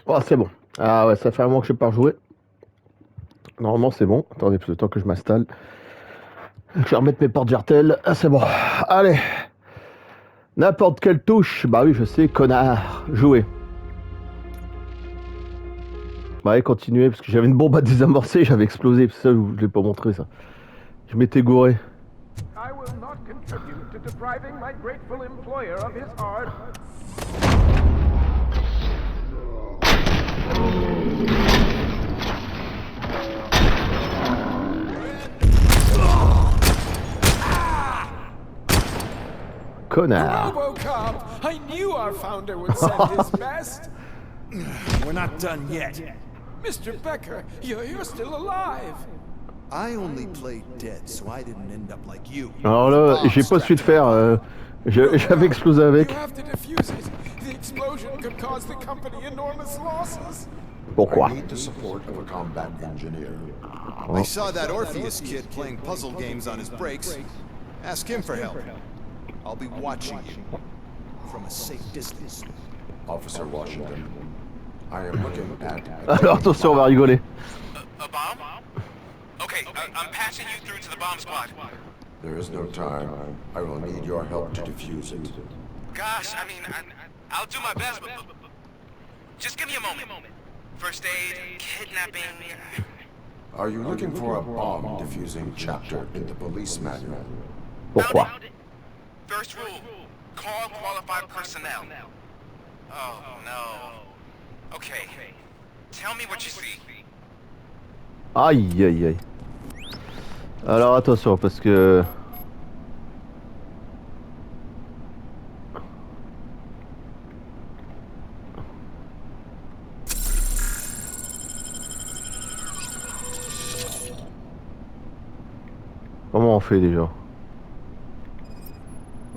Oh, c'est bon. Ah ouais, ça fait un moment que je n'ai pas rejoué. Normalement, c'est bon. Attendez, le temps que je m'installe. Je vais remettre mes portes Jartel. Ah, c'est bon. Allez. N'importe quelle touche. Bah oui, je sais, connard. Jouer. Bah ouais, continuez, parce que j'avais une bombe à désamorcer, j'avais explosé. C'est ça, je ne l'ai pas montré, ça. Je m'étais gouré. I will not contribute to depriving my grateful employer of his hard. Connard. Robocop! I knew our founder would send his best. We're not done yet. Mr. Becker, you're still alive. I only played dead, so I didn't end up like you. Alors là, j'ai pas su de faire. J'avais explosé avec. You have to defuse it. The explosion could cause the company enormous losses. Pourquoi? I need the support of a combat engineer. I saw that Orpheus kid playing puzzle games on his breaks. Ask him for help. I'll be watching you from a safe distance. Officer Washington, I am looking at... Alors attention, on va rigoler. A bomb? Okay, I'm passing you through to the bomb squad. There is no time. I will need your help to defuse it. Gosh, I mean, I'll do my best, but just give me a moment. First aid, kidnapping... Are you looking for a bomb defusing chapter in the police manual? Pourquoi? Found it. First rule, call qualified personnel. Oh, no. Okay, tell me what you see. Aïe, aïe, aïe. Alors attention, parce que... Comment on fait déjà?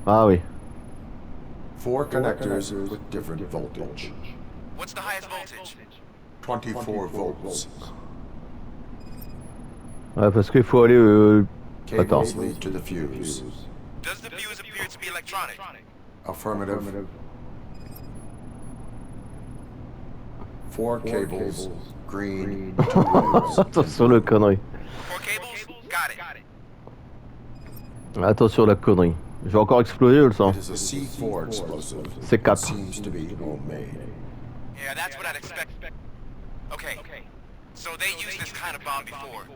Ah oui. 4 connectors with different voltage. What's the highest voltage? 24 volts. Ouais, parce qu'il faut aller... Attends. Cables lead to the fuse. Does the fuse appear to be electronic? Affirmative. 4 cables, green, 2 reds. Attention la connerie. 4 cables? Got it. Attention la connerie. Je vais encore exploser, je le It sens. is a C4 explosive. C'est 4. Seems to be homemade. Yeah, that's what I'd expect. Okay, so they used this kind of bomb before.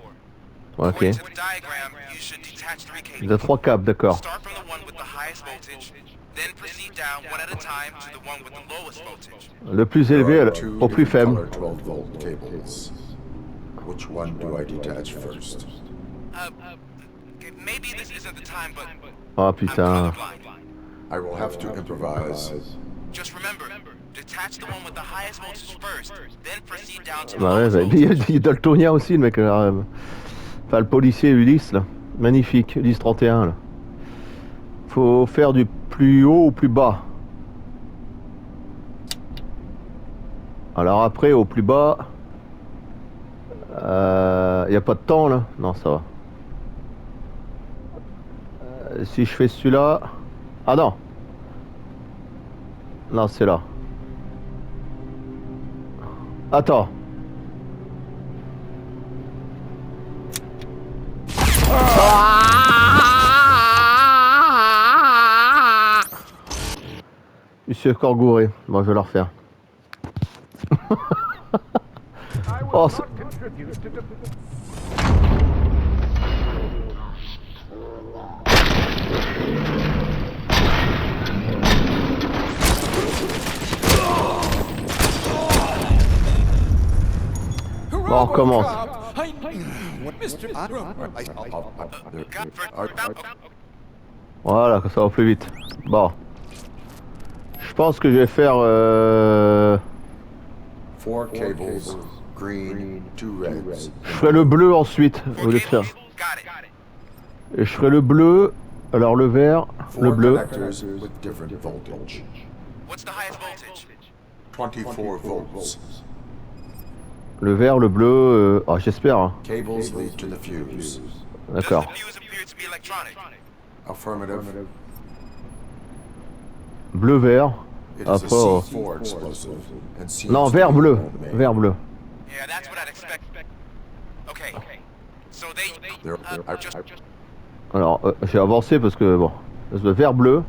Ok. According to the diagram, you should detach 3 Il y a cables. 3 câbles, d'accord. Start from the one with the highest voltage, then proceed down one at a time to the one with the lowest voltage. Le plus There élevé are 2 au plus different faible. color 12-volt cables. Which one do I detach first? Okay, maybe this isn't the time, but Ah I'm putain. colorblind. I will have to improvise. Just remember, detach the one with the highest voltage first, then proceed down to the Bah ouais, lowest bah, voltage. il est daltonien aussi le mec. Enfin le policier Ulysse là. Magnifique, Ulysse 31 là. Faut faire du plus haut au plus bas. Alors après au plus bas. Y a pas de temps là? Non, ça va. Si je fais celui-là. Ah non! Non, c'est là. Attends. Je suis encore gouré. Bon, je vais le refaire. I will Oh, not contribute to Bon, on recommence. Mr. Voilà, ça va plus vite. Bon. Je pense que je vais faire... 4 cables, green, 2 reds. Je ferai le bleu ensuite, au lieu de faire. Got it. Et je ferai le bleu, alors le vert, 4 le bleu. connectors with different voltage. What's the highest voltage? 24 volts. Le vert, le bleu... Ah, j'espère. Hein. Cables lead to the fuse. D'accord. Does the fuse appear to be electronic? Affirmative. Bleu, vert. It is a Après, oh. C4 explosive and seems Non, to vert be bleu. homemade. Vert bleu. Yeah, that's what I'd expect. Okay. So they just Alors, j'ai avancé parce que bon. Le vert bleu.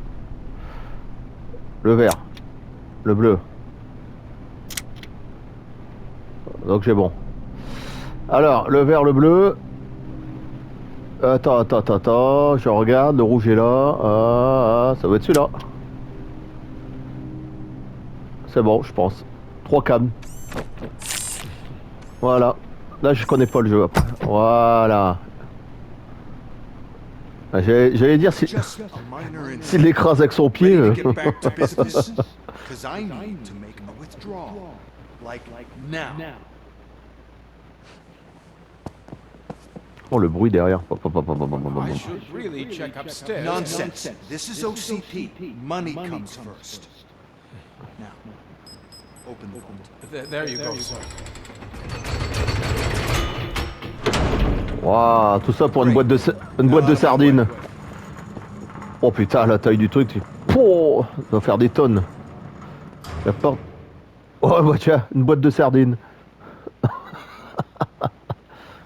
Le vert. Le bleu. Donc j'ai bon. Alors, le vert, le bleu. Attends. Je regarde, le rouge est là. Ça va être celui-là. C'est bon, je pense. 3 cams. Voilà. Là, je connais pas le jeu après. Voilà. J'allais dire si, Just a minor s'il incident. l'écrase avec son pied. Ready to get back to business? Because I need to make a withdrawal. Like now. Oh, le bruit derrière. I should really check upstairs. Nonsense. This is OCP. Money comes first. Now, open the vault. There you go, sir. Waouh, tout ça pour une boîte de sardines. Oh putain, la taille du truc. Oh, ça va faire des tonnes. La porte. Oh, bah tiens, une boîte de sardines.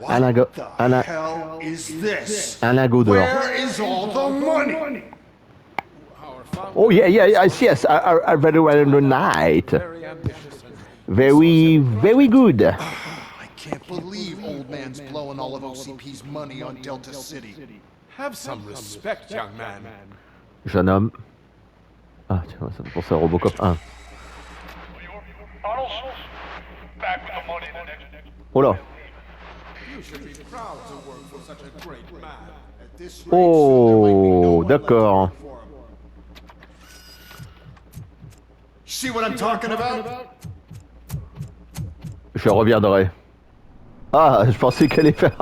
Un lingot. What the hell is this? Un lingot d'or. Where is all the money? Oh yeah, yes. I very well in the night. Very ambitious and Very good. I can't believe old man's blowing all of OCP's money on Delta City. have some respect, young man. Jeune homme. Ah tiens, ça me penser à Robocop 1. Oh là. You should be proud to work for such a great man. At this rate, Oh, d'accord. see what I'm talking about? Je reviendrai. Ah, je pensais qu'elle allait faire...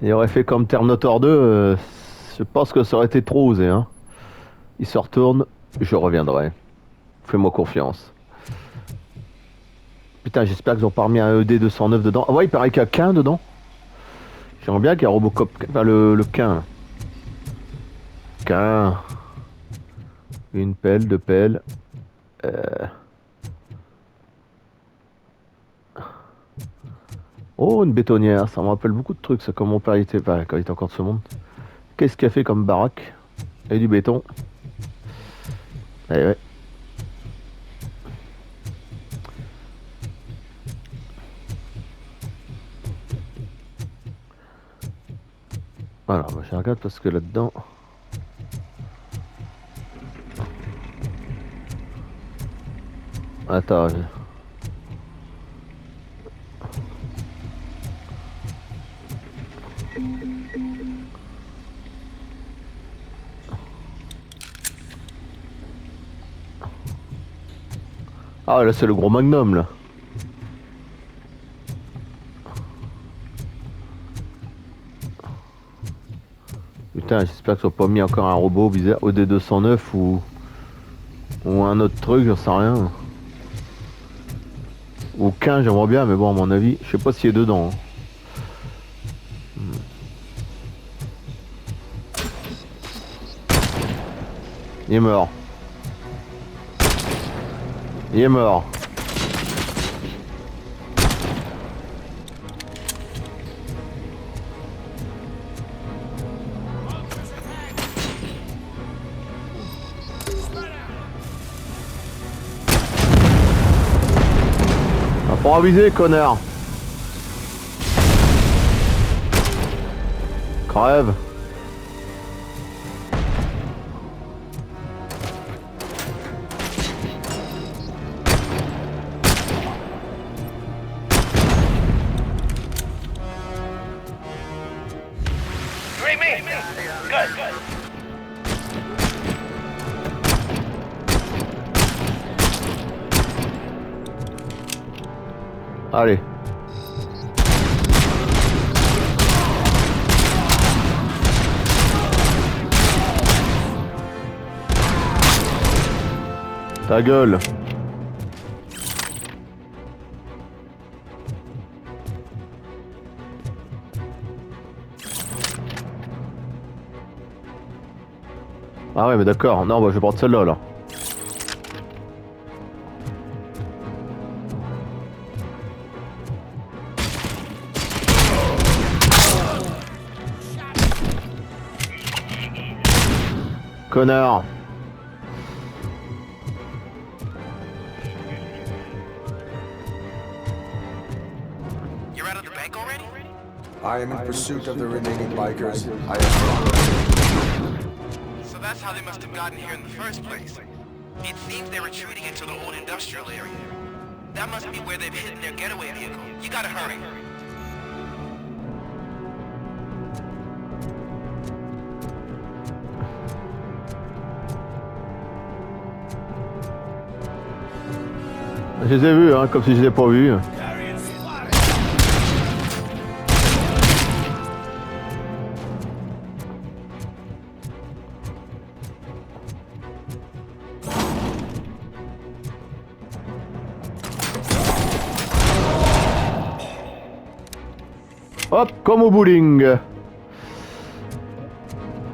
Il aurait fait comme Terminator 2, je pense que ça aurait été trop osé. Hein. Il se retourne, je reviendrai. Fais-moi confiance. Putain, j'espère qu'ils ont pas remis un ED 209 dedans. Ah ouais, il paraît qu'il y a qu'un dedans. J'aimerais bien qu'il y ait un Robocop... Enfin, le qu'un. Qu'un. Une pelle, deux pelles. Oh, une bétonnière, ça me rappelle beaucoup de trucs, ça, comme mon père était, enfin, quand il était encore de ce monde. Qu'est-ce qu'il a fait comme baraque? Et du béton. Eh ouais. Voilà, bah, je regarde parce que là-dedans... Attends, Ah là c'est le gros magnum là. Putain, j'espère qu'ils n'ont pas mis encore un robot bizarre OD209 ou un autre truc, j'en sais rien. Ou 15 j'aimerais bien, mais bon à mon avis, je sais pas s'il est dedans. Hein. Il est mort. Il est mort. Faut aviser, connard. Crève. Allez. Ta gueule. Ah ouais mais d'accord, non bah je vais prendre celle-là là. connard. You're out of the bank already? I am in pursuit of the remaining bikers. I have So that's how they must have gotten here in the first place. It seems they're retreating into the old industrial area. That must be where they've hidden their getaway vehicle. You gotta hurry. Je les ai vus, hein, comme si je les ai pas vus. Hop, comme au bowling.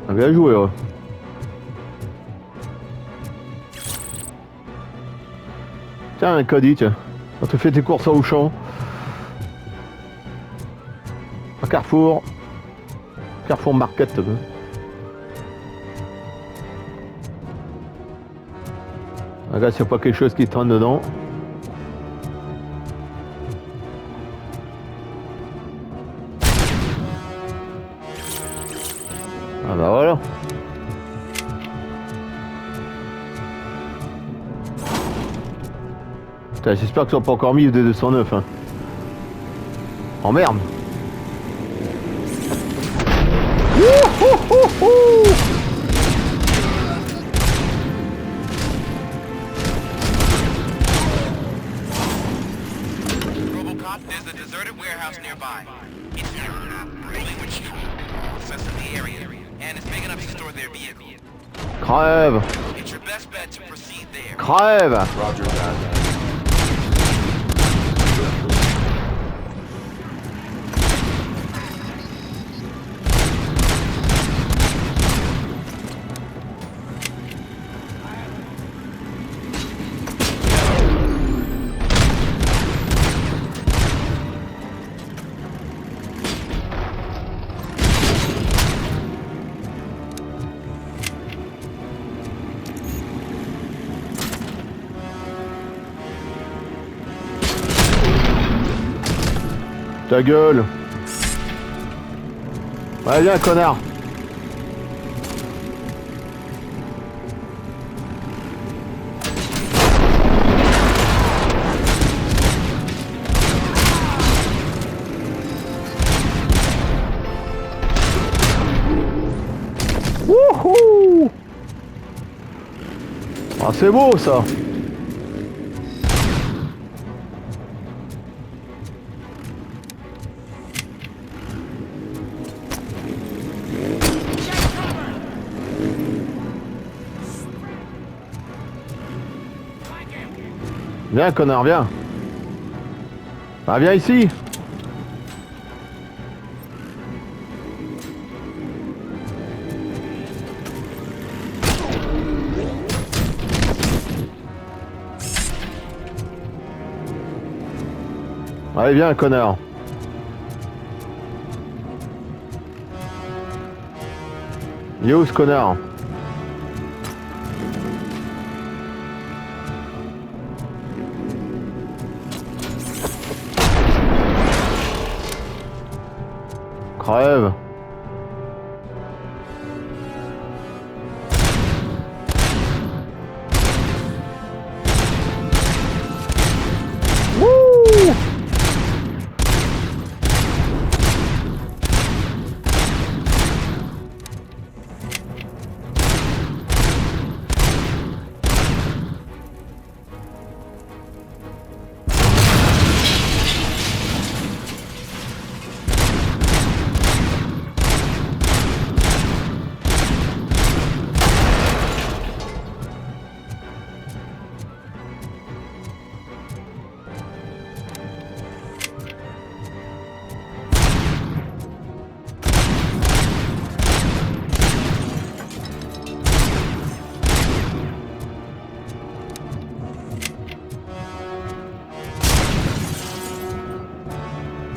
Bien joué, ouais. Tiens, un caddie, tiens. Quand tu fais tes courses à Auchan. À Carrefour. Carrefour Market. Regarde s'il n'y a pas quelque chose qui traîne dedans. Ah bah voilà. Putain, j'espère qu'ils sont pas encore mis des 209. Hein. Oh merde. Robocop, there's a deserted warehouse nearby. It's rolling with street. Access to the area, and it's big enough to store their vehicle. Crève. It's your best bet to proceed there. Crève. Roger that. Ta gueule. Ouais, viens, connard. Wouhou. Ah, c'est beau ça. Viens, connard, viens. Ah, viens ici. Allez, viens, connard. Il est où ce connard? Crève. Wouh.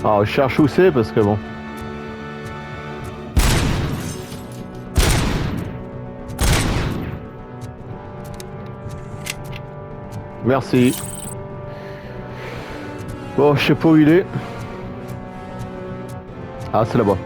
Alors je cherche où c'est parce que bon. Merci. Bon, je sais pas où il est. Ah, c'est là-bas.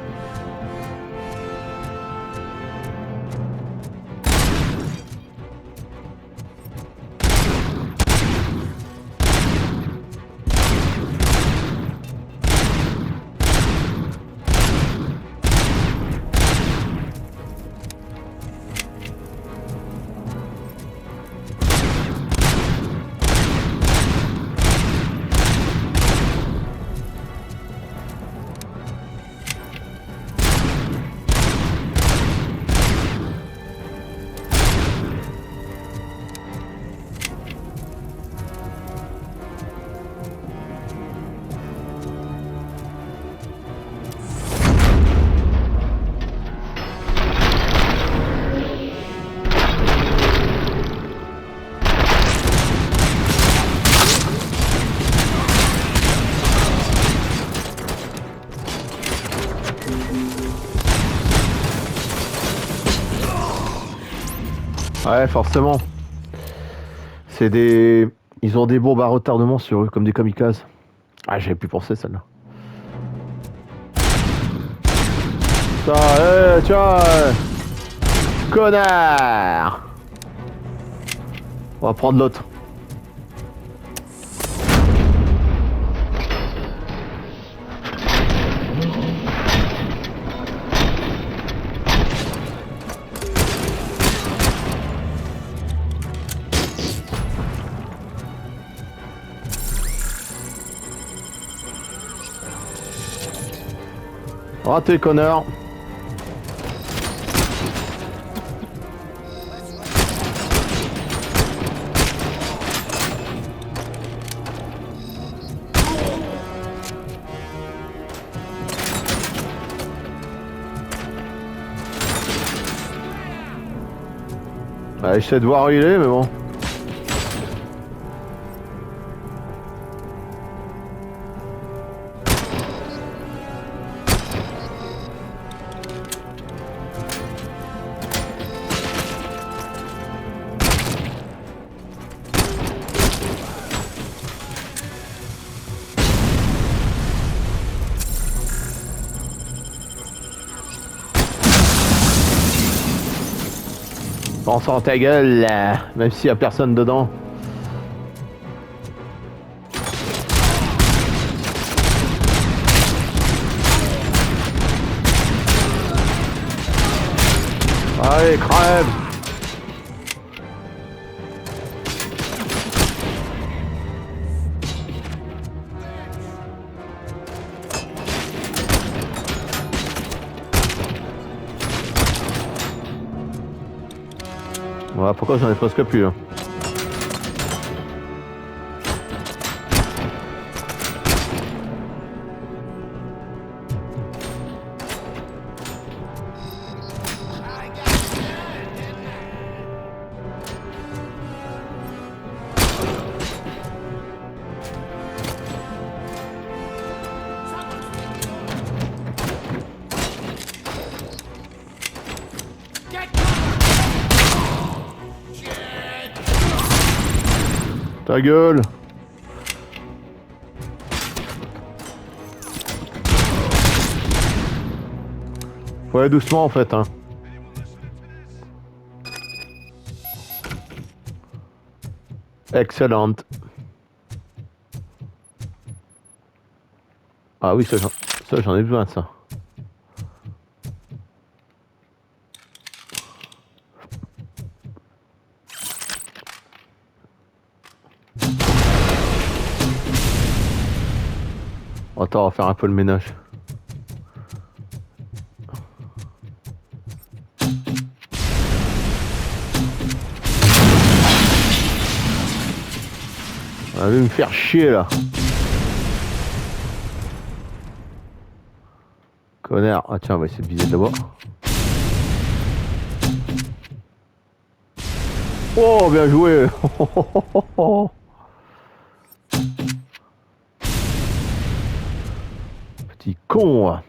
Ouais, forcément. C'est des... Ils ont des bombes à retardement sur eux, comme des kamikazes. Ah, j'avais plus pensé celle-là. Ça, tiens, connard. On va prendre l'autre. Raté, connard. Ouais, j'essaie de voir où il est, mais bon. Pense en ta gueule, même s'il y a personne dedans. Allez, crève! Voilà pourquoi j'en ai presque plus. Hein. Ta gueule! Faut aller doucement en fait. Hein. Excellente. Ah oui, ça j'en ai besoin de ça. Attends, on va faire un peu le ménage. On va me faire chier là. Connard. Ah tiens, on va essayer de viser d'abord. Oh, bien joué. Petit con.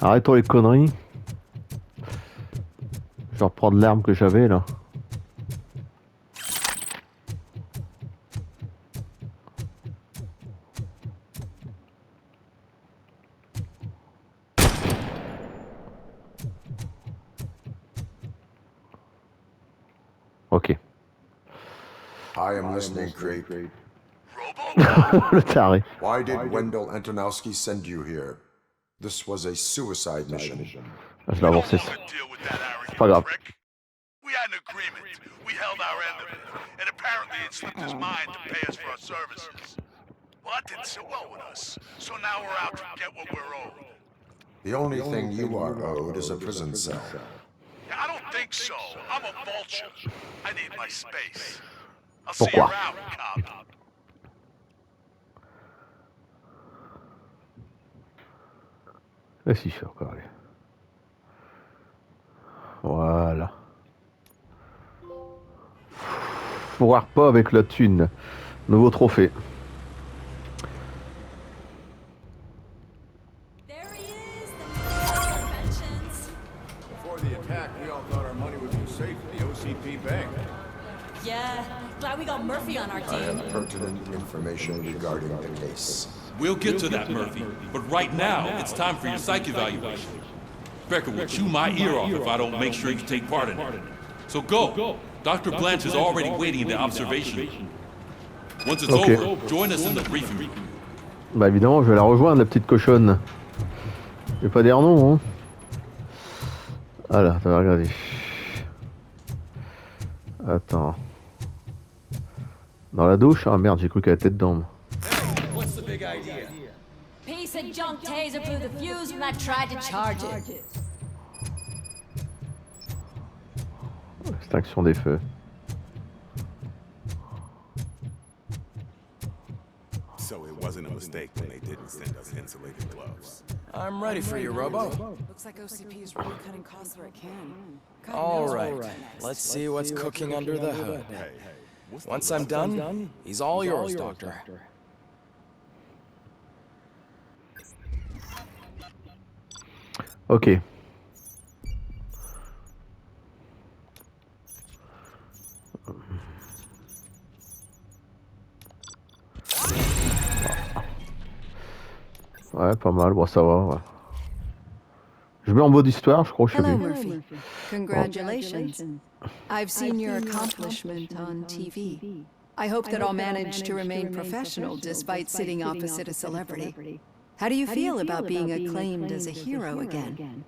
Arrêtons les conneries. Je vais reprendre l'arme que j'avais là. Ok. I am listening, Creep. Le taré. Why did Wendell Antonowski send you here? This was a suicide mission. Je l'ai avancé. C'est pas grave. We had an agreement. We held our end of it. And apparently it slipped his mind to pay us for our services. Well, that didn't sit well with us. So now we're out to get what we're owed. The only thing you are owed is a prison cell. I don't think so. I'm a vulture. I need my space. I'll see you Pourquoi? around, cop. Et si je fais encore aller. Voilà. Foire pas avec la thune. Nouveau trophée. There he is, the conventions. Before the attack, we all thought our money would be safe at the OCP bank. Yeah, glad we got Murphy on our I have team. pertinent information regarding the case. We'll get to that, Murphy. But right now, it's time for your psych evaluation. Becker will chew my ear off if I don't make sure you take part in it. So go. Dr. Blanche is already waiting in the observation. Once it's Okay. over, join us in the briefing room. Bah évidemment, je vais la rejoindre, la petite cochonne. Je vais pas dire non, hein. Voilà, t'as regardé. Attends. Dans la douche? Ah merde, j'ai cru qu'elle était dedans. Moi. Piece of junk taser blew the fuse when I tried to charge it. Extinction des feux. So it wasn't a mistake when they didn't send us insulated gloves. I'm ready for you, Robo. Looks like OCP is really cutting costs where it can. All right, let's see what's cooking under the hood. Once I'm done, he's all yours, Doctor. Ok. Ouais, pas mal, bon ça va. Ouais. Je mets en mode histoire, je crois que je sais Hello, plus. Murphy. Congratulations. I've seen your accomplishment on TV. I hope that I'll manage to remain professional despite sitting opposite a celebrity. How do you feel about being acclaimed as a hero again?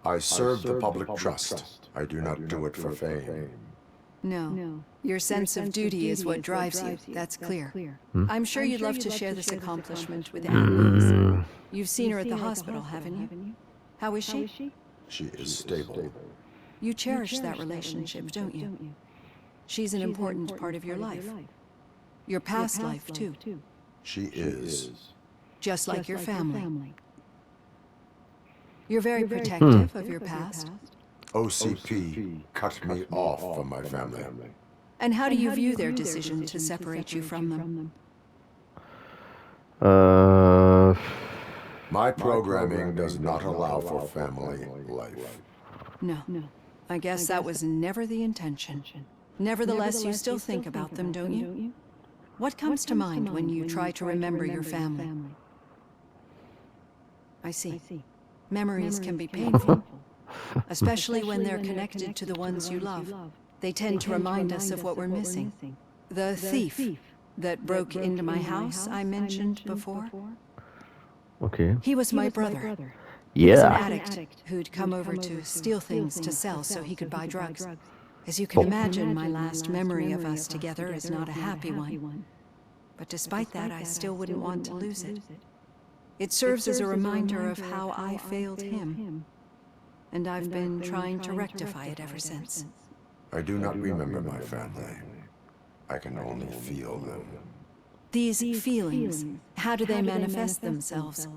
I serve the public trust. I do not do it for fame. No. Your sense of duty is what drives you, that's clear. I'm sure you'd love to share this accomplishment with Anne. You've seen her at the hospital, haven't you? How is she? She is stable. You cherish that relationship, don't you? She's an important part of your life. Your past life, too. She is. Just like your family. You're very protective of your past. OCP cut me off from my family. And how do you view their decision to separate you from them? My programming does not allow for family life. No. I guess that was never the intention. Nevertheless, you still think about them, don't you? What comes to mind when you try to remember your family? I see. Memories can be painful, especially when they're connected to the ones you love. They tend to remind us of what we're missing. The thief that broke into my house I mentioned before. Ok. He was my brother. He was an Yeah. addict who'd come over to steal things to sell so he could buy drugs. As you can imagine, my last memory of us together is not a happy one. But despite that, I still wouldn't want to lose it. It serves as a reminder of how I failed him. And I've been trying to rectify it ever since. I do not remember my family. I can only feel them. These feelings, how do they manifest themselves?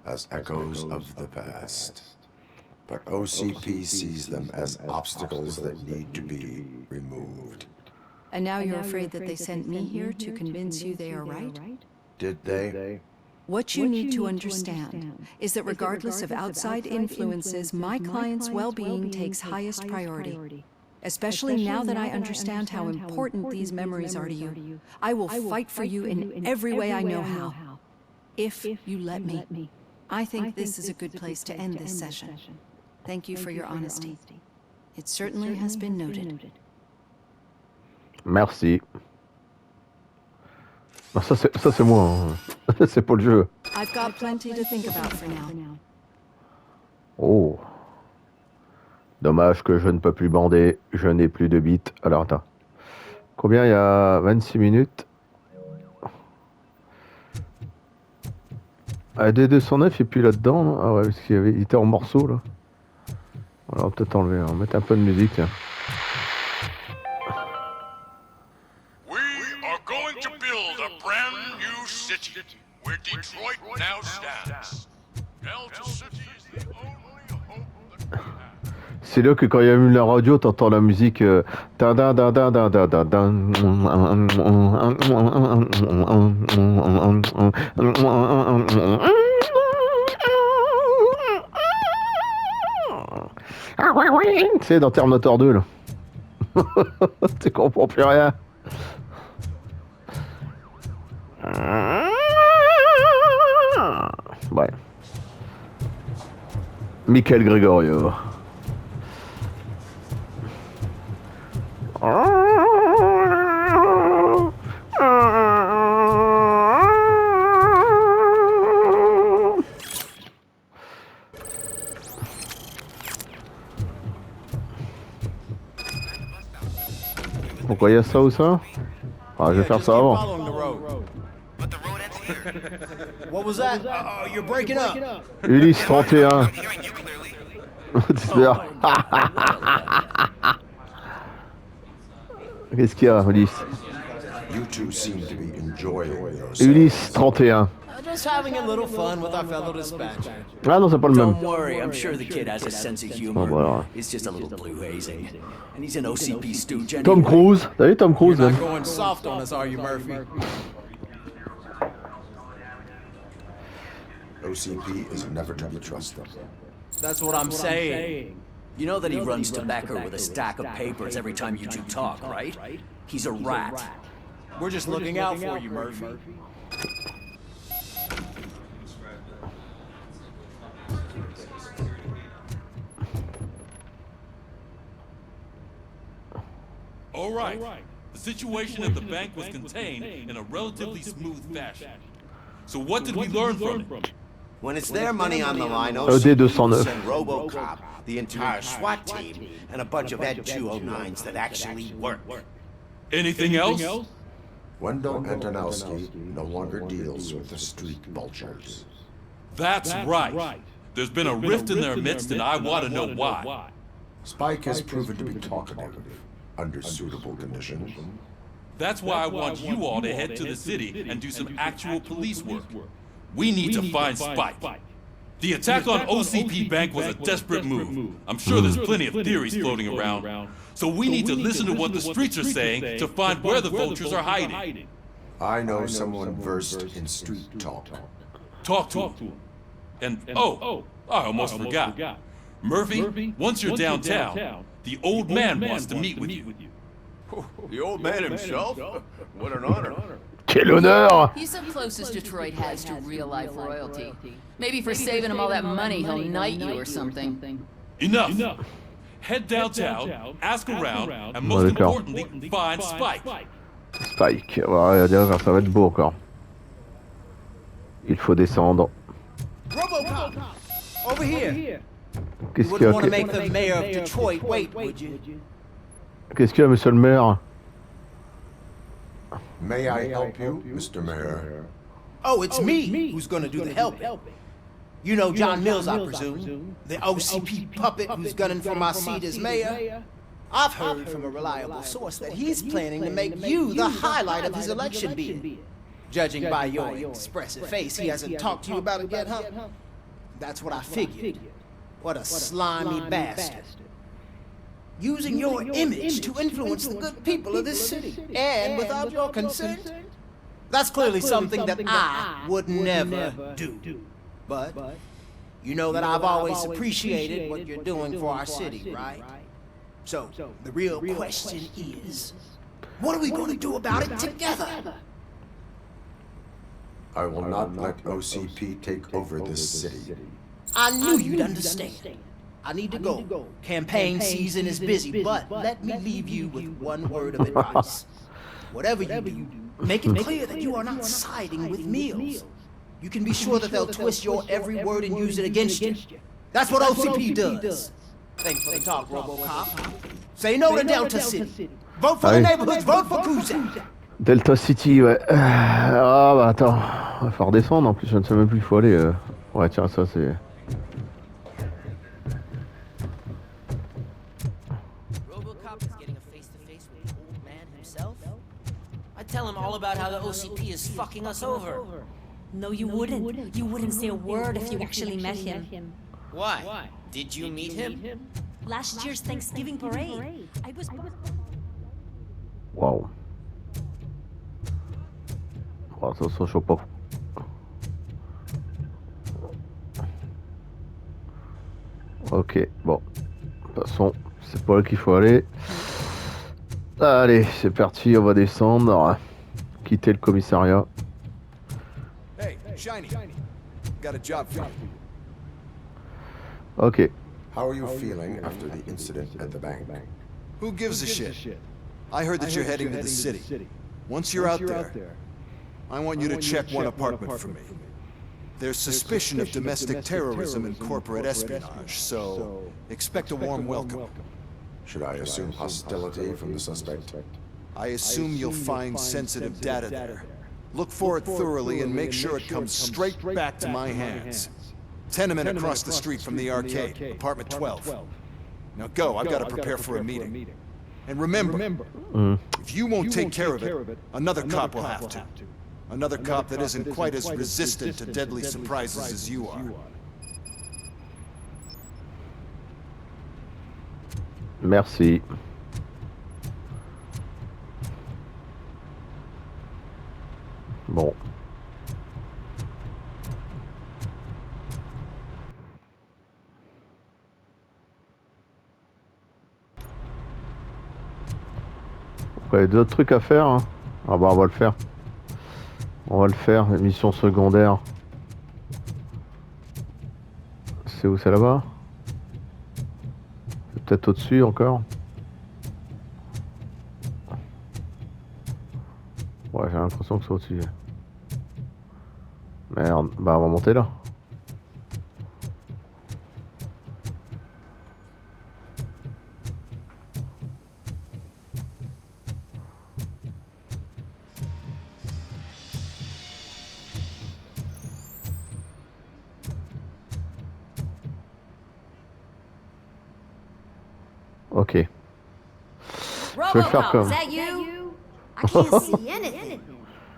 As echoes of the past. But OCP sees them as obstacles that need to be removed. And now you're afraid that they sent me here to convince you they are right? Did they? What you need to understand is that regardless of outside influences, my client's well-being takes highest priority. Especially now that I understand how important these memories are to you. I will fight for you in every way I know how. If you let me. I think this is a good place to end this session. Thank you for your honesty. It certainly has been noted. Merci. Non, ça c'est moi. Hein. C'est pas le jeu. I've got plenty to think about for now. Oh. Dommage que je ne peux plus bander. Je n'ai plus de bits. Alors attends. Combien il y a 26 minutes. Ah, D209 et puis là-dedans. Non ah ouais, parce il était en morceaux là. Voilà, on va peut-être enlever. On va mettre un peu de musique. Là. Where Detroit now stands. Delta City is the only hope that we have. C'est là que quand il y a eu la radio, t'entends la musique. Tu sais, dans Terminator 2 là. Tu comprends plus rien. Ouais. Michael Gregorio. Pourquoi il y a ça ou ça? Ah, je vais faire ça avant. What was that? You're breaking up. Ulysse 31. Qu'est-ce qu'il y a, Ulysse? You two seem to be enjoying yourselves. Ulysse 31. Just having a little fun with our fellow dispatcher. Ah non, c'est pas le même. Don't worry, I'm sure the kid has a sense of humor. Oh, voilà. It's just a little blue hazing. And he's an OCP stooge anyway. Tom Cruise. T'as vu Tom Cruise? You're not going soft on us, are you, Murphy? OCP is never to be trusted. That's what I'm saying. You know that he runs tobacco with a stack of papers every time you two talk, right? He's a rat. We're just looking out for you, Murphy. All right. The situation at the bank was contained in a relatively smooth fashion. So what did we learn from it? When it's their money on the line, D209. send Robocop, the entire SWAT team, and a bunch of Ed 209s that actually work. Anything else? Wendell Antonowski no longer deals with the street vultures. That's right. There's been a rift in their midst, and I want to know why. Spike has proven to be talkative under suitable conditions. That's why I want you all to head to the city and do some actual police work. We need to find Spike. The attack on OCP Bank was a desperate move. I'm sure there's plenty of theories floating around. So we need to listen to what the streets are saying to find where the vultures are hiding. I know someone versed in street talk. Talk to him. And, I almost forgot. Murphy, once you're downtown, the old man wants to meet with you. The old man himself? What an honor. Quel honneur! He's the closest Detroit has to real-life royalty. Maybe for saving him all that money, he'll knight you or something. Enough! Head downtown, ask around, and most importantly, find Spike. Spike, ouais, ça va être beau encore. Il faut descendre. Robocop! Over here! Qu'est-ce You qu'il y wouldn't want to a? make the mayor of Detroit wait, would you? Qu'est-ce qu'il y a, monsieur le maire? May I help you, Mr. Mayor? Oh, it's me who's gonna do the helping. You know John Mills, I presume? The OCP puppet who's gunning for my seat as mayor? I've heard from a reliable source that he's planning to make you the highlight of his election bid. Judging by your expressive face, he hasn't talked to you about it yet, huh? That's what I figured. What a slimy bastard. Using your image to influence the good people of this city, and without your consent? That's clearly something that I would never do. But you know that I've always appreciated what you're doing for our city, right? So, the real question is, what are we going to do about it together? I will not let OCP take over this city. I knew you'd understand. I need to go. Campaign season is busy, but let me leave you with one word of advice. Whatever you do, make it clear that you are not siding with Mills. You can be sure that they'll twist your every word and use it against you. That's what OCP does. Thanks for the talk, Robocop. Say no to Delta City. Vote for the neighborhoods, vote for Cusack. Delta City, ouais. Ah bah attends, on va falloir descendre en plus, je ne sais même plus où il faut aller. Ouais, tiens, ça c'est. Robocop is getting a face-to-face with the old man himself? I tell him all about how the OCP is fucking us over. No, you wouldn't. You wouldn't say a word if you actually met him. Why? Did you meet him? Last year's Thanksgiving parade. I was... Waouh. Oh, ça je sais pas. Ok, bon. De toute façon, c'est pas là qu'il faut aller. Allez, c'est parti, on va descendre. Quitter le commissariat. Hey, Shiny. Got a job for you. Ok. How are you feeling after the incident at the bank? Who gives a shit? I heard that you're heading to the city. Once you're out there, I want you to check one apartment for me. There's suspicion of domestic terrorism and corporate espionage, so expect a warm welcome. Should I assume hostility from the suspect? I assume you'll find sensitive data there. Look for it thoroughly and make sure it comes straight back to my hands. Tenement across the street from the arcade, apartment 12. Now go, I've got to prepare for a meeting. And remember, if you won't take care of it, another cop will have to. Another cop that isn't quite as resistant to deadly surprises as you are. Merci. Bon. Il y a d'autres trucs à faire, hein. Ah bah on va le faire. On va le faire, mission secondaire. C'est où, c'est là-bas? C'est peut-être au-dessus encore. Ouais, j'ai l'impression que c'est au-dessus. Merde, bah on va monter là. Ok. Je vais le faire comme. Is that you? I can't see anything.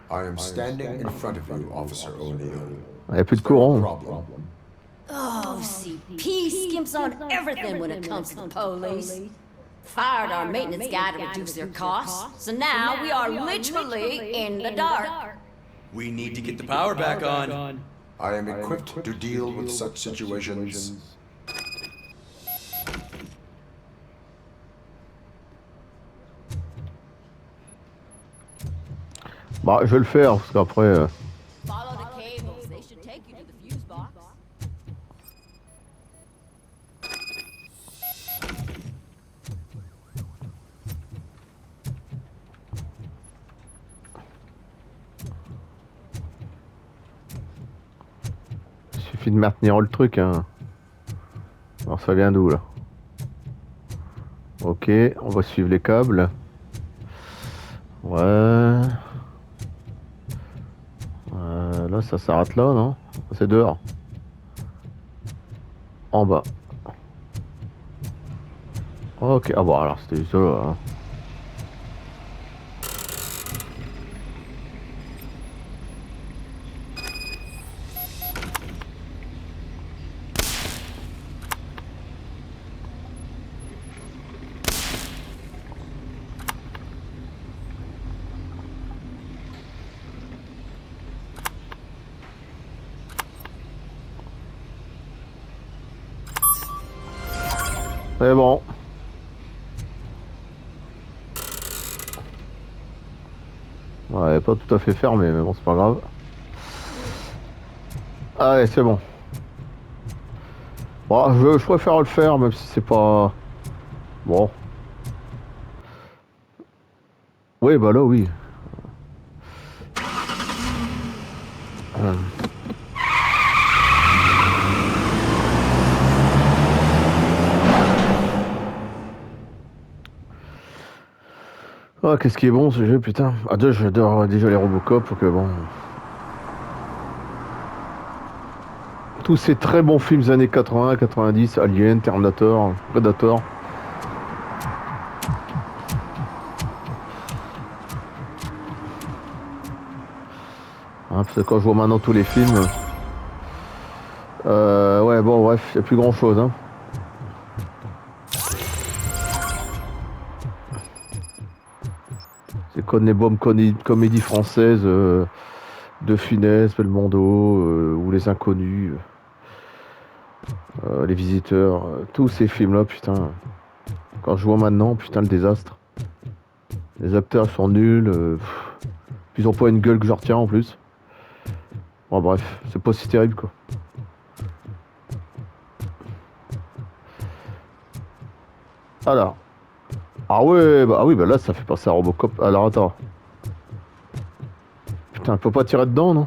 I am standing in front of you, Officer O'Neill. Il n'y a plus de courant. Oh, CP skimps on everything when it comes to the police. Fired our maintenance guy to reduce their costs, so now we are literally in the dark. We need to get the power back on. I am equipped to deal with such situations. Bah, je vais le faire parce qu'après. Follow the cables. They should take you to the fuse box. Il suffit de maintenir le truc, hein. Alors ça vient d'où là? Ok, on va suivre les câbles. Ouais. Là ça s'arrête là, non? C'est dehors. En bas. Ok, ah bon alors c'était juste là. Hein. Mais bon. Ouais, pas tout à fait fermé, mais bon, c'est pas grave. Allez, c'est bon. Bon, je préfère le faire, même si c'est pas... Bon. Oui, bah là, oui. Ah, qu'est-ce qui est bon ce jeu, putain. Ah, j'adore déjà les Robocop, donc bon... Tous ces très bons films des années 80, 90, Alien, Terminator, Predator. Hein, parce que quand je vois maintenant tous les films... ouais, bon, bref, il n'y a plus grand-chose, hein. C'est comme les bonnes comédies françaises de Funès, Belmondo, ou Les Inconnus, Les Visiteurs, tous ces films-là, putain. Quand je vois maintenant, putain, le désastre. Les acteurs sont nuls, ils ont pas une gueule que je retiens en plus. Bon, bref, c'est pas si terrible, quoi. Alors. Ah ouais, bah, ah oui, bah là, ça fait penser à Robocop. Alors, attends. Putain, faut pas tirer dedans, non?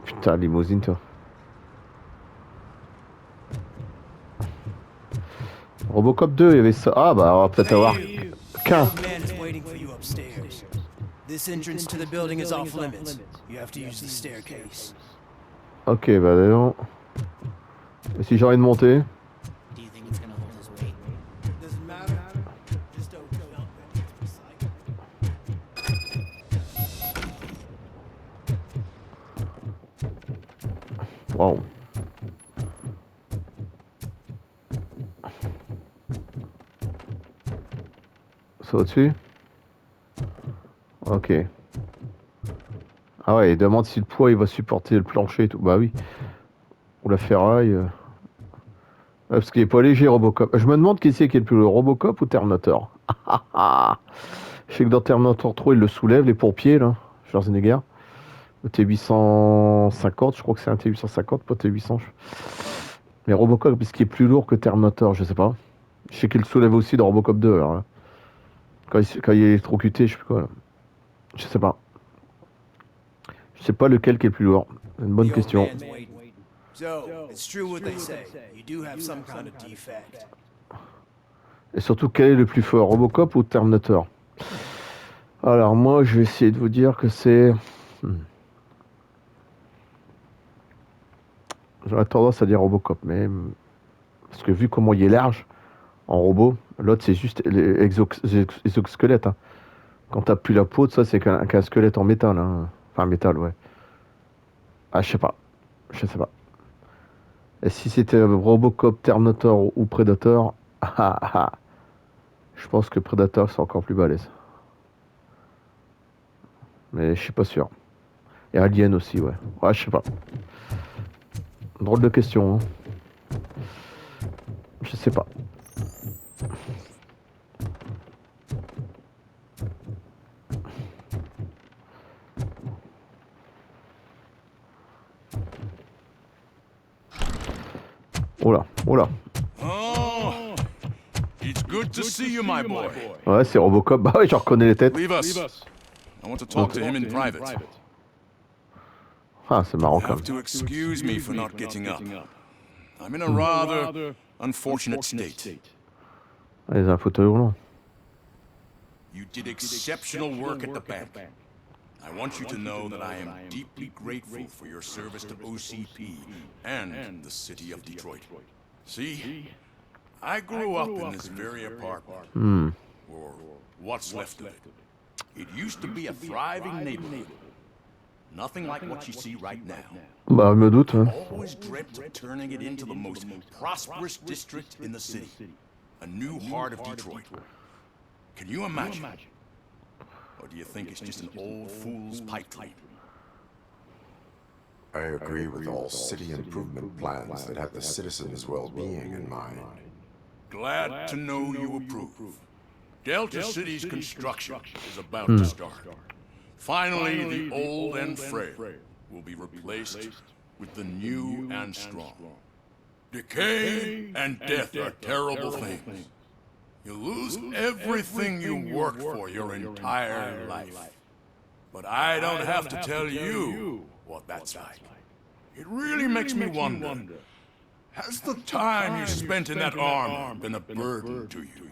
Putain, limousine, toi. Robocop 2, il y avait ça. Ah, bah, on va peut-être avoir qu'un. This entrance to the building is off limits. You have to use the staircase. Ok, bah d'ailleurs. Et si j'ai envie de monter? Wow. C'est au-dessus? Ok. Ah ouais, il demande si le poids il va supporter le plancher et tout. Bah oui. Ou la ferraille. Ouais, parce qu'il est pas léger Robocop. Je me demande qui c'est qui est le plus lourd, Robocop ou Terminator? Je sais que dans Terminator 3 il le soulève, les pompiers là, Schwarzenegger. Le T850, je crois que c'est un T850, pas T800. Mais Robocop, est-ce qu'il est plus lourd que Terminator? Je sais pas. Je sais qu'il le soulève aussi dans Robocop 2 alors là. Quand il est électrocuté, je sais plus quoi là. Je sais pas. Je sais pas lequel qui est le plus lourd. Une bonne question. So, it's true what they say. You do have some kind of defect. Et surtout, quel est le plus fort, Robocop ou Terminator? Alors moi, je vais essayer de vous dire que c'est... J'aurais tendance à dire Robocop, mais... Parce que vu comment il est large, en robot, l'autre c'est juste les exosquelettes. Hein. Quand t'as plus la peau, ça c'est qu'un squelette en métal. Hein. Enfin, métal, ouais. Ah, je sais pas. Je sais pas. Et si c'était Robocop, Terminator ou Predator, je pense que Predator c'est encore plus balèze. Mais je suis pas sûr. Et Alien aussi, ouais. Ouais, je sais pas. Drôle de question, hein. Je sais pas. Oula, oula. Oh, it's good to see you, my boy. Ouais, c'est Robocop. Bah ouais, je reconnais les têtes. Leave us. I want to talk to him in private. Ah, c'est marrant You quand have même. to excuse me for not getting up. I'm in a rather unfortunate state. Ah, ils ont un fauteuil roulant. You did exceptional work at the bank. I want you to know that I am deeply grateful for your service to OCP and the city of Detroit. See, I grew up in this very apartment, or what's left of it. It used to be a thriving neighborhood. Nothing like what you see right now. Bah, je me doute. Hein. Always dreamt of turning it into the most prosperous district in the city. A new heart of Detroit. Can you imagine? Or do you think it's just an old fool's pipe dream? I agree with all city improvement plans that have the citizens' well-being in mind. Glad to know you approve. Delta City's construction is about to start. Finally, the old and frail will be replaced with the new and strong. Decay and death are terrible things. You lose everything you worked for your entire life. But I don't have to tell you what that's like. It really makes me wonder, has the time you spent in that armor been a burden to you?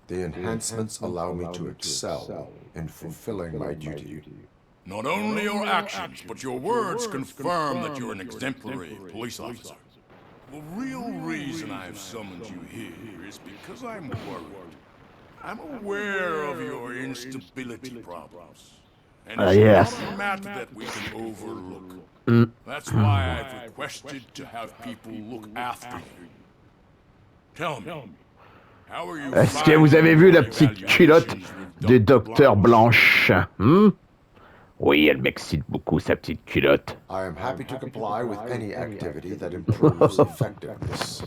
The enhancements allow me to excel in fulfilling my duty. Not only your actions, but your words confirm that you're an exemplary police officer. The real reason I've summoned you here is because I'm worried. I'm aware of your instability problems. And it's yes. not a matter that we can overlook. That's why I've requested to have people look after you. Tell me, how are you Est-ce que vous avez vu la petite culotte du docteur Blanche? Oui, elle m'excite beaucoup, sa petite culotte. I am happy to comply with any activity that improves effectiveness.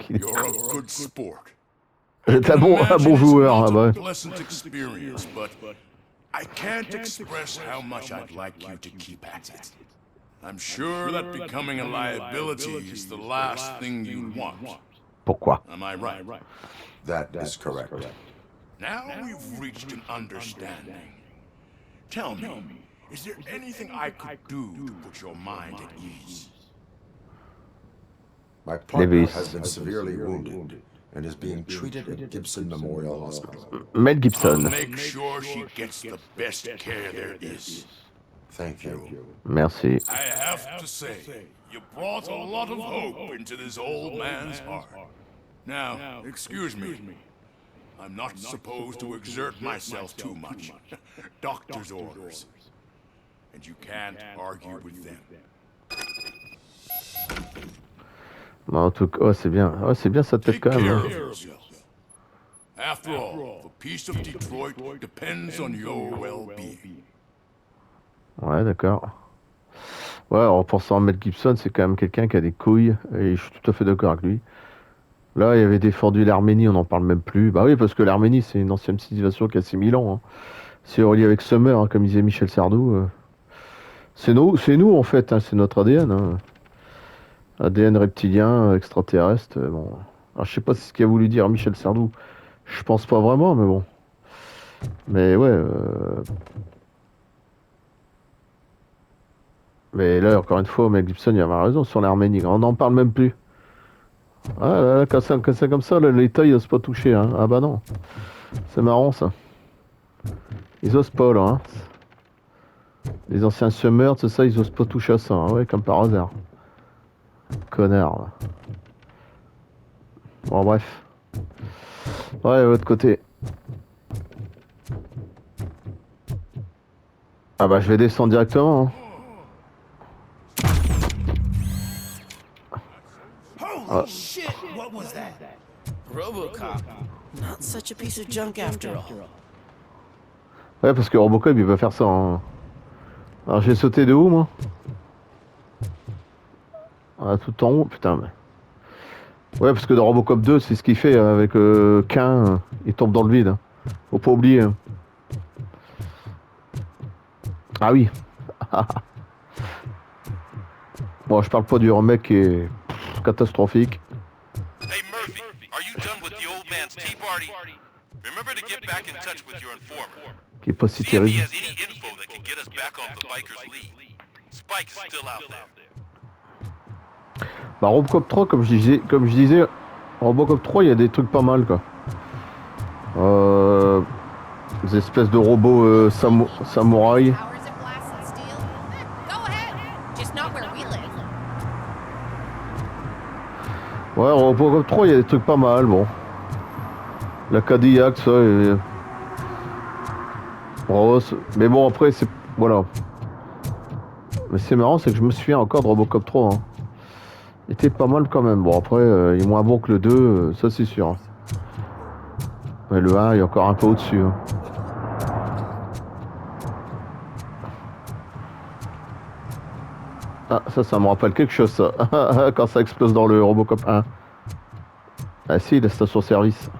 You're a good sport. C'est un bon joueur, ah bah. Pleasant experience, but I can't express how much I'd like you to keep at it. I'm sure that becoming a liability is the last thing you want. Pourquoi? Am I right? That is correct. Now we've reached an understanding. Tell me, is there anything I could do to put your mind at ease? My partner has been severely wounded and is being treated at Gibson Memorial Hospital. Mel Gibson. I'll make sure she gets the best care there is. Thank you. Merci. I have to say, you brought a lot of hope into this old man's heart. Now, excuse me. I'm not supposed to exert myself too much. Doctor's orders. And you can't argue with them. En tout cas, c'est bien. Ouais, c'est bien sa tête quand même. After all, the peace of Detroit depends on your well-being. Ouais, d'accord. Ouais, en pensant à Mel Gibson, c'est quand même quelqu'un qui a des couilles, et je suis tout à fait d'accord avec lui. Là, il avait défendu l'Arménie, on n'en parle même plus. Bah oui, parce que l'Arménie, c'est une ancienne civilisation qui a 6000 ans. Hein. C'est relié avec Summer, hein, comme disait Michel Sardou. C'est nous, en fait, hein, c'est notre ADN. Hein. ADN reptilien, extraterrestre. Bon. Alors, je sais pas ce qu'il a voulu dire Michel Sardou. Je pense pas vraiment, mais bon. Mais ouais. Mais là, encore une fois, Mel Gibson, il avait raison sur l'Arménie. On n'en parle même plus. Ah là, là, quand c'est comme ça, l'État, il ose pas toucher. Hein. Ah bah non. C'est marrant, ça. Ils osent pas, là. Hein. Les anciens Summer, c'est ça, ils osent pas toucher à ça. Hein. Ouais, comme par hasard. Connard. Là. Bon, bref. Ouais, de l'autre côté. Ah bah, je vais descendre directement. Hein. Holy shit! What was that? Robocop. Not such a piece of junk after all. Ouais, parce que Robocop, il peut faire ça. Hein. Alors, j'ai sauté de où, moi? Ah, tout en haut, putain. Mais... Ouais, parce que dans Robocop 2, c'est ce qu'il fait avec Cain. Il tombe dans le vide. Hein. Faut pas oublier. Hein. Ah oui. Bon, je parle pas du remake qui est catastrophique. Hey Murphy, are you done with the old man's tea party? Remember to get back in touch with your informer. Qui est pas si See if he terrible. has any info that can get us back off the biker's lead. Spike's still out there. Bah, Robocop 3, comme je disais, Robocop 3, il y a des trucs pas mal, quoi. Des espèces de robots samouraïs. Ouais, Robocop 3, il y a des trucs pas mal, bon. La Cadillac, ça, Rose. Mais bon, après, c'est... Voilà. Mais c'est marrant, c'est que je me souviens encore de Robocop 3, hein. Il était pas mal quand même. Bon, après, il est moins bon que le 2, ça c'est sûr. Hein. Mais le 1, il est encore un peu au-dessus. Hein. Ah, ça me rappelle quelque chose, ça. Quand ça explose dans le Robocop 1. Ah si, la station-service.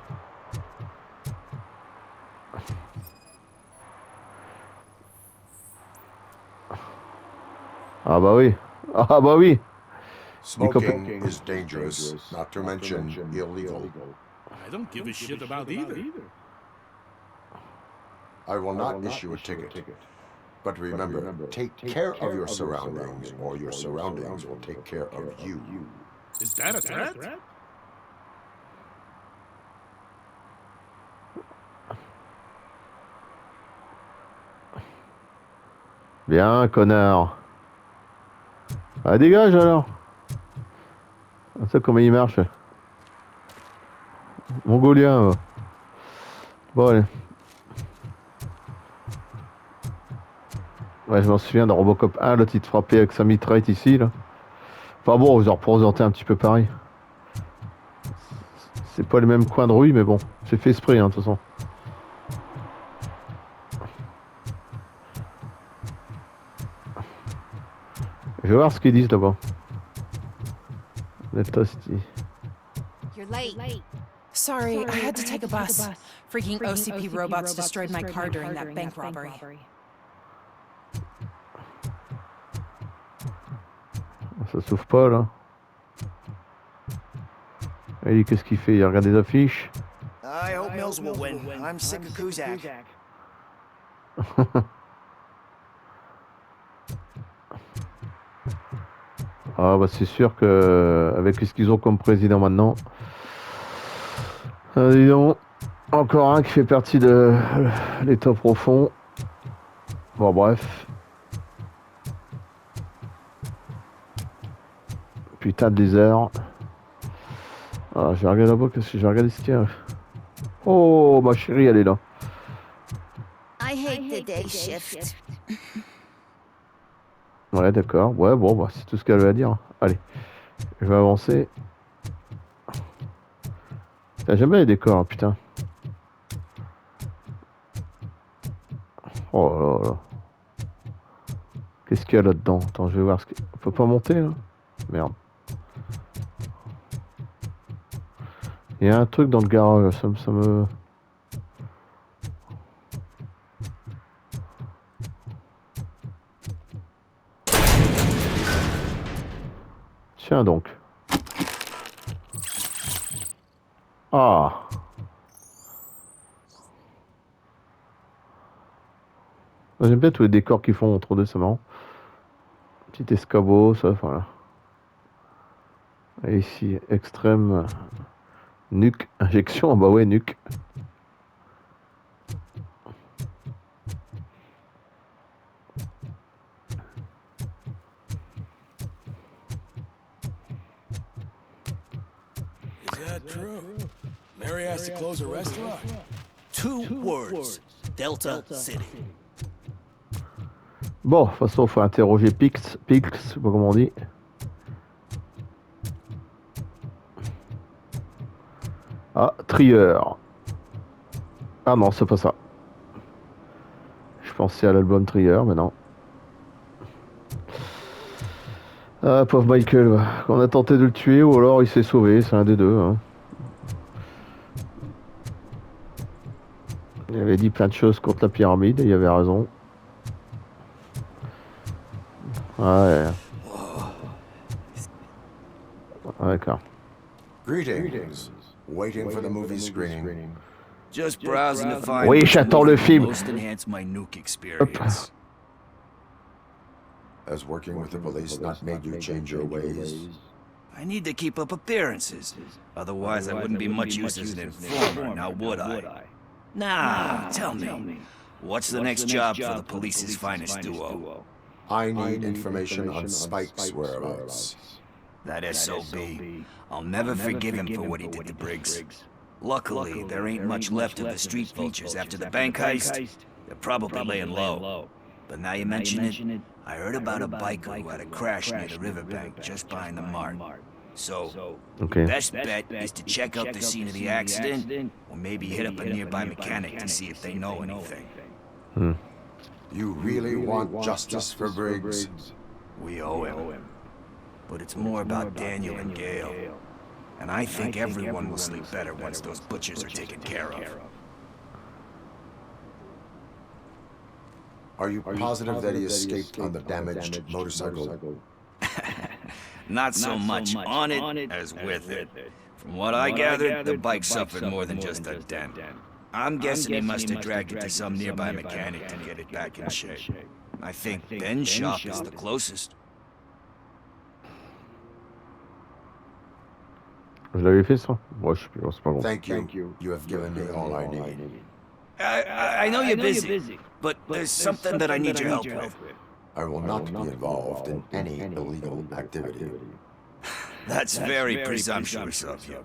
Ah bah oui. Ah bah oui. Smoking is dangerous, not to mention illegal. I don't give a shit about either. I will not issue a ticket. But remember, take care of your surroundings, or your surroundings will take care of you. Is that a threat? Bien, connard. Ah, dégage alors. Ah, ça, comment il marche. Mongolien. Bon, allez. Ouais, je m'en souviens dans Robocop 1, l'autre il te frappait avec sa mitraillette ici, là. Enfin bon, ils ont représenté un petit peu pareil. C'est pas les mêmes coins de rue, mais bon, c'est fait esprit, hein, de toute façon. Je vais voir ce qu'ils disent là-bas. You're late. Sorry, I had to take a bus. Freaking OCP robots destroyed my car during that bank robbery. Ça s'ouvre pas là. Et qu'est-ce qu'il fait? Il regarde des affiches. I hope Mills will win. I'm sick of Kuzak. Ah bah c'est sûr que avec ce qu'ils ont comme président maintenant. Dis donc, encore un qui fait partie de l'état profond. Bon bref. Putain de lézard. Ah, je vais regarder là-bas, qu'est-ce que je vais regarder ce qu'il y a. Oh, ma chérie, elle est là. I hate the day shift. Ouais, d'accord. Ouais, bon, bah, c'est tout ce qu'elle avait à dire. Allez, je vais avancer. T'as jamais les décors, hein, putain. Oh là là. Qu'est-ce qu'il y a là-dedans? Attends, je vais voir ce qu'il y a. On peut pas monter, là? Merde. Il y a un truc dans le garage, ça me... Tiens donc. Ah. J'aime bien tous les décors qu'ils font entre deux, c'est marrant. Petit escabeau, ça, voilà. Et ici, extrême... Nuque, injection, bah ouais, nuque. Is that true? Mary has to close a restaurant? 2 words. Delta City. Bon, de toute façon, il faut interroger Pix, je sais pas comment on dit. Ah, Trieur. Ah non, c'est pas ça. Je pensais à l'album Trieur, mais non. Ah, pauvre Michael. On a tenté de le tuer ou alors il s'est sauvé, c'est un des deux. Hein. Il avait dit plein de choses contre la pyramide et il avait raison. Ouais. D'accord. Greetings. Waiting for the movie screening. Just browsing to find Oui, j'attends le film. most enhance my nuke experience. Has working with the police not made you change your ways? I need to keep up appearances. Otherwise, I wouldn't be much use as an informer, now would I? Now, tell me, what's the next job for the police's finest duo? I need information on Spike's whereabouts. That SOB. I'll never forgive him for what he did to Briggs. Luckily, there ain't much left of the street features after the bank heist. They're probably laying low. But now you mention it, I heard about a biker who had a crash near the riverbank just behind the mart. So, Okay. best bet is to check out the scene of the accident, or maybe hit up a nearby mechanic to see if they know anything. You really want justice for Briggs? We owe him. But it's more about Daniel and Gail. And I think everyone will sleep better once those butchers are taken care of. Are you positive that he escaped on the damaged motorcycle? Not so much on it as with it. From what I gathered, the bike suffered more than just a dent. I'm guessing he must have dragged it to some nearby mechanic to get it back in shape. I think Ben's shop is the closest. Je l'avais fait ça? Ouais, je sais plus, c'est pas bon. Thank you. You have given me all I need. I know you're busy, but there's something that I need your help with. I will not be involved in any illegal activity. That's very presumptuous of you.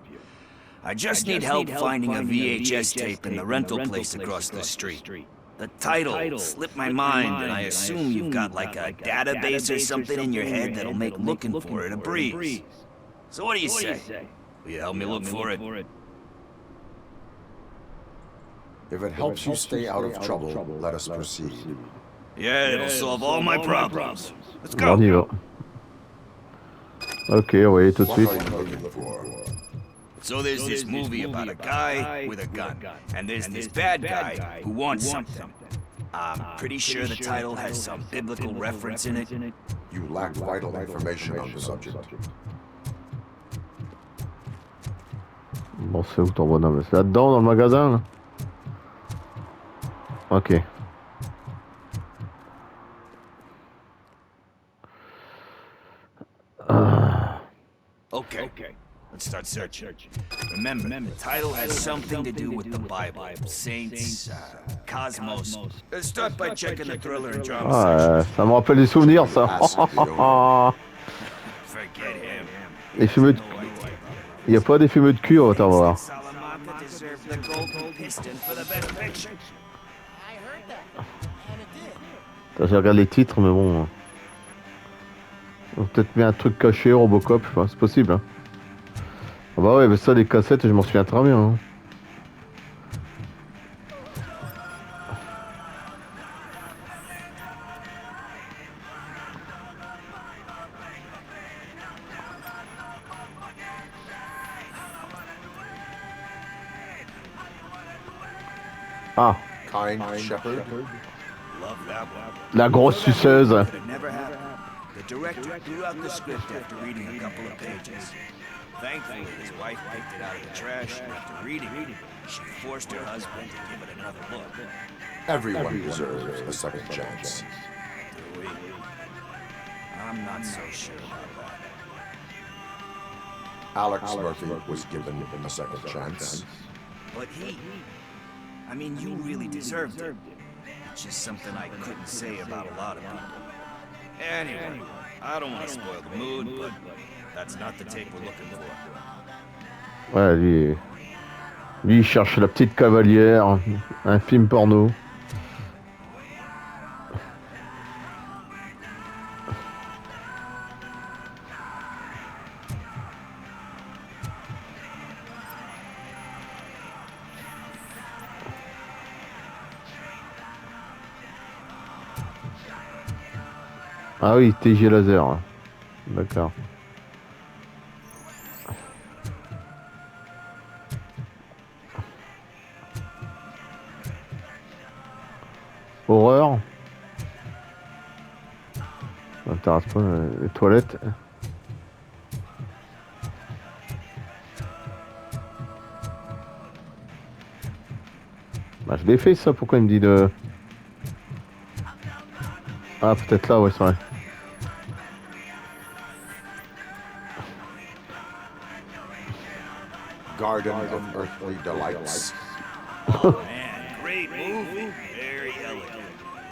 I just need help finding a VHS tape in the rental place across the street. The title slipped my mind, and I assume you've got like a database or something in your head that'll make looking for it a breeze. So what do you say? Will you help me look for it? If it helps you stay out of trouble, let us proceed. Yeah, it'll solve all my problems. Let's Bon, on y va. Ok, oui, tout de suite. So there's this movie about a guy with a gun, and there's this bad guy who wants something. I'm pretty sure the title has some biblical reference in it. You lack vital information on the subject. Bon, c'est où ton bonhomme? C'est là-dedans, dans le magasin, là? Ok. Okay, let's start searching. Remember, the title has something to do with the Bible, saints, cosmos. Let's start by checking the thriller and drama Ah, ça me rappelle des souvenirs, ça. Forget him. Les films de... Il n'y a pas des films de cul, on va voir. Je regarde les titres, mais bon. On a peut-être mis un truc caché, Robocop, enfin, c'est possible. Hein. Ah bah ouais, mais ça, les cassettes, je m'en souviens très bien. Hein. Ah. La grosse suceuse. The director threw out the script after reading a couple of pages. Thankfully, his wife picked it out of the trash, and after reading it, she forced her husband to give it another look. Everyone deserves a second chance. Do we? I'm not so sure about that. Alex Murphy was given a second chance. But I mean, you really deserved it. It's just something I couldn't say about a lot of people. Anyway, I don't want to spoil the mood, but that's not the tape we're looking for. Ouais, lui il cherche la petite cavalière, un film porno. Ah oui, TG laser. D'accord. Horreur. Ça m'intéresse pas, les toilettes. Bah je l'ai fait ça, pourquoi il me dit de... Ah peut-être là, ouais c'est vrai. Garden of Earthly Delights. Oh man, great movie. Very elegant.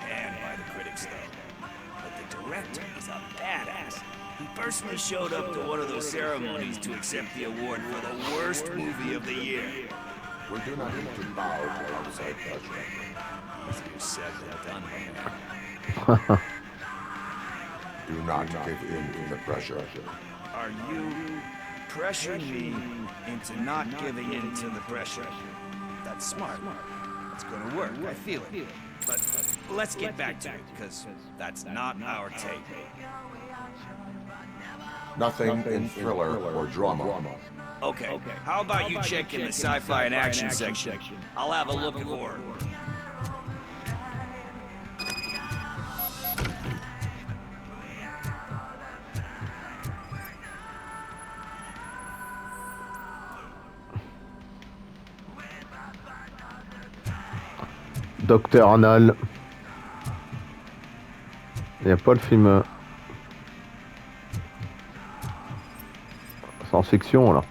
Panned by the critics though. But the director is a badass. He personally showed up to one of those ceremonies to accept the award for the worst movie of the year. We do not need to bow to outside pressure. Easier said than done, man. Do not give in to the pressure. Are you pressuring me into not giving in to the pressure? That's smart. It's gonna work, I feel it. But let's get back to it, because that's not our tape. Nothing in thriller or drama. Okay, how about you check in the sci-fi and action section? I'll have a look at horror. Docteur Anal. Il n'y a pas le film science-fiction là.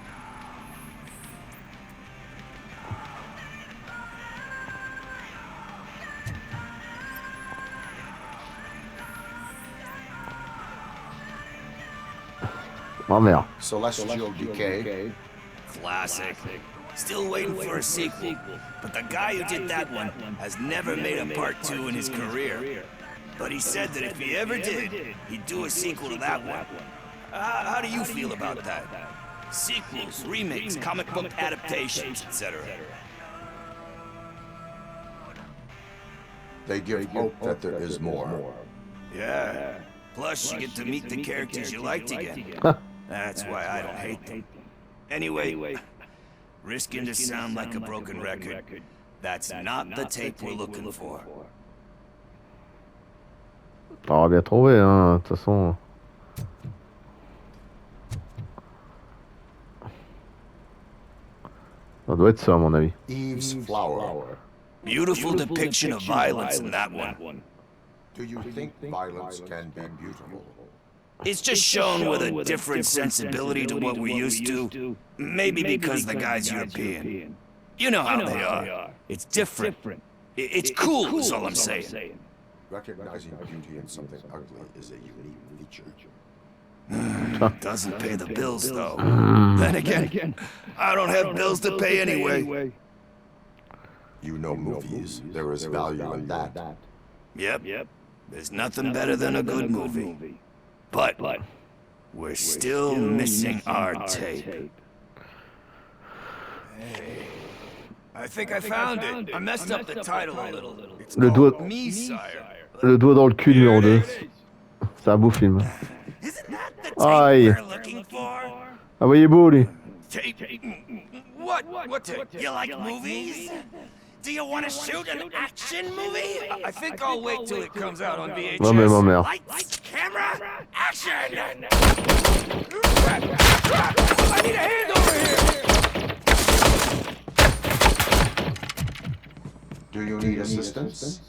Oh merde. Celestial Decay. Classic. Still waiting for a sequel, but the guy who did that one has never made a part 2 in his career. But he said that if he ever did, he'd do a sequel to that one. How do you feel about that? Sequels, remakes, comic book adaptations, etc. They give hope that there is more. Yeah. Plus, you get to meet the characters you liked again. That's why I don't hate them. Anyway, risking to sound like a broken record, that's not the tape we're looking for. T'auras bien trouvé, hein, de toute façon. Ça doit être ça, à mon avis. Eve's Flower. Beautiful depiction of violence in that one. Do you think violence can be beautiful? It's just shown with a different sensibility to what we're used to. Maybe because the guy's European. You know how they are. It's different. It's cool, is all I'm saying. Recognizing beauty in something ugly is a unique feature. Doesn't pay the bills, though. Then again, I don't have bills to pay anyway. You know movies. There is value in that. Yep. There's nothing better than a good movie. But we're still missing our tape. Hey, I think I found it. I messed up the title a little. It's called Me, Sire. Le doigt dans le cul numéro 2. C'est un beau film. Aïe. Ah voyez beau lui. Tape? What tape? You like movies? Do you want to shoot an action movie? I think I'll wait till it comes out on VHS. Ma mère. Lights, camera, action! I need a hand over here! Do you need assistance?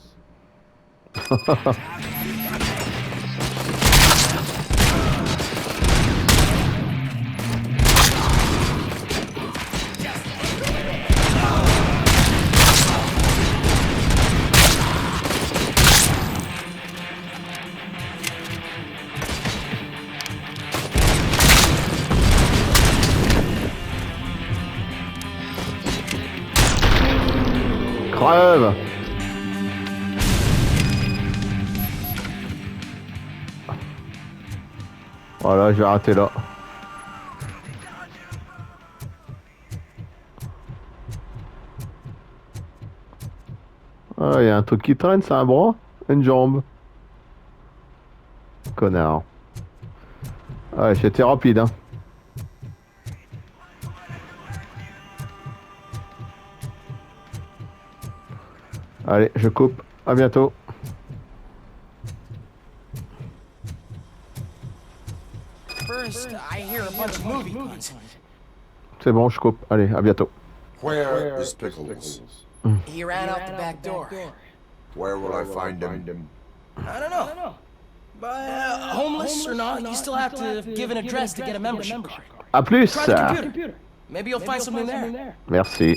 Crève. Voilà, je vais arrêter là. Ah, il y a un truc qui traîne, c'est un bras, une jambe. Connard. Ouais, j'étais rapide, hein. Allez, je coupe. À bientôt. First, I hear a bunch of movie puns. C'est bon, je coupe. Allez, à bientôt. Where is Pickles? He ran out the back door. Where will I find him? I don't know. But homeless or not, you still have to give an address to get a membership card. À plus. Try the computer. Maybe you'll find something there. Merci.